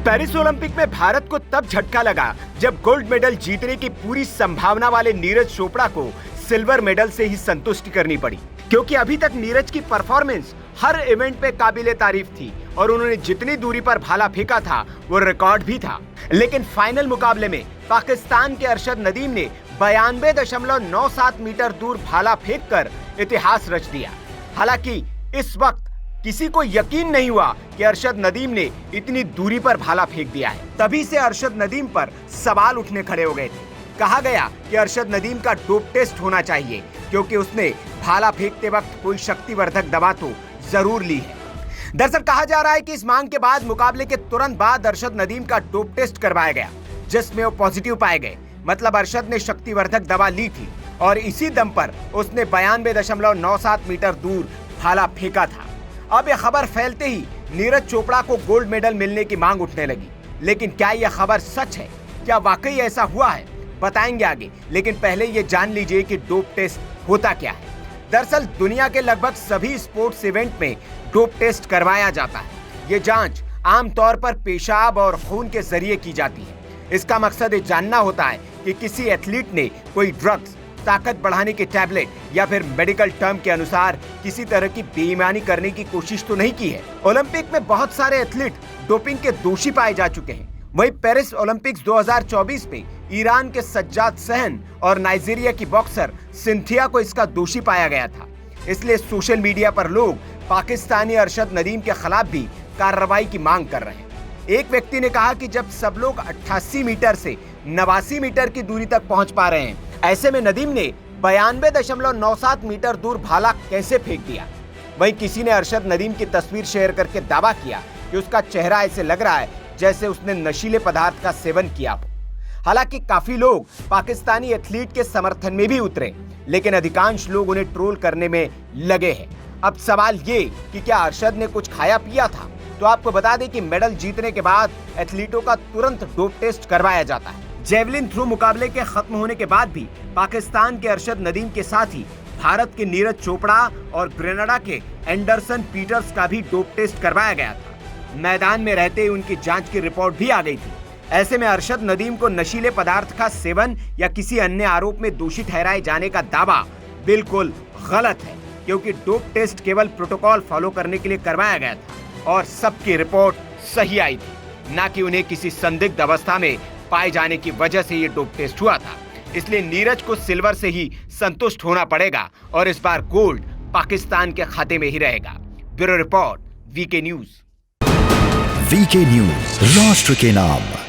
Paris Olympic में भारत को तब झटका लगा जब गोल्ड मेडल जीतने की पूरी संभावना वाले नीरज चोपड़ा को सिल्वर मेडल से ही संतुष्टि करनी पड़ी, क्योंकि अभी तक नीरज की परफॉर्मेंस हर इवेंट पे काबिले तारीफ थी और उन्होंने जितनी दूरी पर भाला फेंका था वो रिकॉर्ड भी था। लेकिन फाइनल मुकाबले में पाकिस्तान के अरशद नदीम ने 92.97 मीटर दूर भाला फेंककर इतिहास रच दिया। हालांकि इस वक्त किसी को यकीन नहीं हुआ कि अरशद नदीम ने इतनी दूरी पर भाला फेंक दिया है। तभी से अरशद नदीम पर सवाल उठने खड़े हो गए थे। कहा गया कि अरशद नदीम का डोप टेस्ट होना चाहिए, क्योंकि उसने भाला फेंकते वक्त कोई शक्तिवर्धक दवा तो जरूर ली है। दरअसल कहा जा रहा है कि इस मांग के बाद मुकाबले के तुरंत बाद अरशद नदीम का डोप टेस्ट करवाया गया, जिसमें वो पॉजिटिव पाए गए। मतलब अरशद ने शक्तिवर्धक दवा ली थी और इसी दम पर उसने 92.97 मीटर दूर भाला फेंका था। अब यह खबर फैलते ही नीरज चोपड़ा को गोल्ड मेडल मिलने की मांग उठने लगी। लेकिन क्या यह खबर सच है? क्या वाकई ऐसा हुआ है? बताएंगे आगे, लेकिन पहले ये जान लीजिए कि डोप टेस्ट होता क्या है। दरअसल दुनिया के लगभग सभी स्पोर्ट्स इवेंट में डोप टेस्ट करवाया जाता है। ये जांच आमतौर पर पेशाब और खून के जरिए की जाती है। इसका मकसद ये जानना होता है कि किसी एथलीट ने कोई ड्रग्स, ताकत बढ़ाने के टैबलेट या फिर मेडिकल टर्म के अनुसार किसी तरह की बेईमानी करने की कोशिश तो नहीं की है। ओलंपिक में बहुत सारे एथलीट डोपिंग के दोषी पाए जा चुके हैं। वहीं पेरिस ओलंपिक्स 2024 में ईरान के सज्जाद सहन और नाइजीरिया की बॉक्सर सिंथिया को इसका दोषी पाया गया था। इसलिए सोशल मीडिया पर लोग पाकिस्तानी अरशद नदीम के खिलाफ भी कार्रवाई की मांग कर रहे हैं। एक व्यक्ति ने कहा कि जब सब लोग 88 मीटर से 89 मीटर की दूरी तक पहुंच पा रहे हैं, ऐसे में नदीम ने 92.97 मीटर दूर भाला कैसे फेंक दिया। वहीं किसी ने अरशद नदीम की तस्वीर शेयर करके दावा किया कि उसका चेहरा ऐसे लग रहा है जैसे उसने नशीले पदार्थ का सेवन किया हो। हालांकि काफी लोग पाकिस्तानी एथलीट के समर्थन में भी उतरे, लेकिन अधिकांश लोग उन्हें ट्रोल करने में लगे हैं। अब सवाल ये कि क्या अरशद ने कुछ खाया पिया था? तो आपको बता दें कि मेडल जीतने के बाद एथलीटों का तुरंत डोप टेस्ट करवाया जाता है। जेवलिन थ्रो मुकाबले के खत्म होने के बाद भी पाकिस्तान के अरशद नदीम के साथ ही भारत के नीरज चोपड़ा और ग्रेनाडा के एंडरसन पीटर्स का भी डोप टेस्ट करवाया गया था। मैदान में रहते ही उनकी जांच की रिपोर्ट भी आ गई थी। ऐसे में अरशद नदीम को नशीले पदार्थ का सेवन या किसी अन्य आरोप में दोषी ठहराए जाने का दावा बिल्कुल गलत है, क्योंकि डोप टेस्ट केवल प्रोटोकॉल फॉलो करने के लिए करवाया गया था और सबकी रिपोर्ट सही आई थी, ना कि उन्हें किसी संदिग्ध अवस्था में पाए जाने की वजह से ये डोप टेस्ट हुआ था। इसलिए नीरज को सिल्वर से ही संतुष्ट होना पड़ेगा और इस बार गोल्ड पाकिस्तान के खाते में ही रहेगा। Bureau report, V K news. V K news, राष्ट्र के नाम।